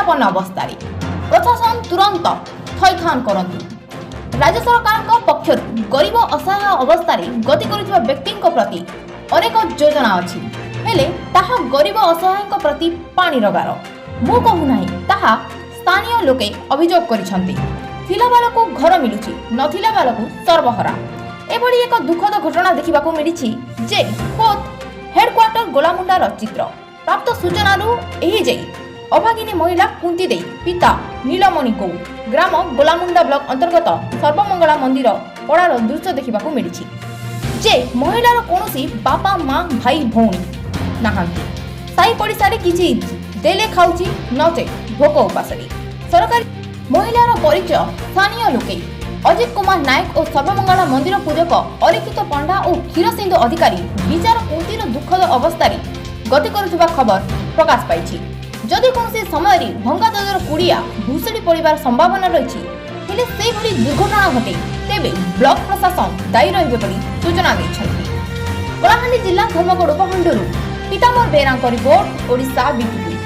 संकटापन्न अवस्था प्रशासन तुरंत थैथान करंतु। राज्य सरकार पक्षर गरीब असहाय अवस्था गति करुवा व्यक्ति प्रति अनेक योजना अच्छी हेले ताहा गरीब असहाय प्रति पानी रगार मु कहूना ताहा स्थानीय लोके अभियोग करिसंती। थिला बालको घर मिलुची नथिला बालको सर्वहरा एभली एक दुखद घटना देखिबाकू मिलिछि जे खोद हेडक्वार्टर गोलामुंडार चित्र प्राप्त सूचनारू एही जे अभागिनी महिला कुंती देई पिता नीलमणि को ग्राम गोलामुंडा ब्लॉक अंतर्गत सर्वमंगला मंदिर पड़ार दृश्य देखिबाकू मिलिछि जे महिलार कोनोसी बापा मां भाई भौणी नाहांती। साई पड़िसा रे किछि देले खाउची नचे भोक उपासरी सरकारी महिलार परिचय स्थानीय लोके अजित कुमार नायक और सर्वमंगला मंदिर पूजक अलिखित पंडा और क्षीरसिंधु अधिकारी विचार कुंतीर दुखद अवस्था गति करुवा खबर प्रकाश पाई। जदि कौन समय भंगा दर कुड़िया भूसुड़ी पड़ार संभावना रही हेले से भली दुर्घटना घटे तेबे ब्लॉक प्रशासन दायी रहिबे सूचना दैछन्ति। कलाहांडी जिला धर्मगढ़ उपखंडरू पीताम्बर बेरांक रिपोर्ट ओडिशा बीटीवी।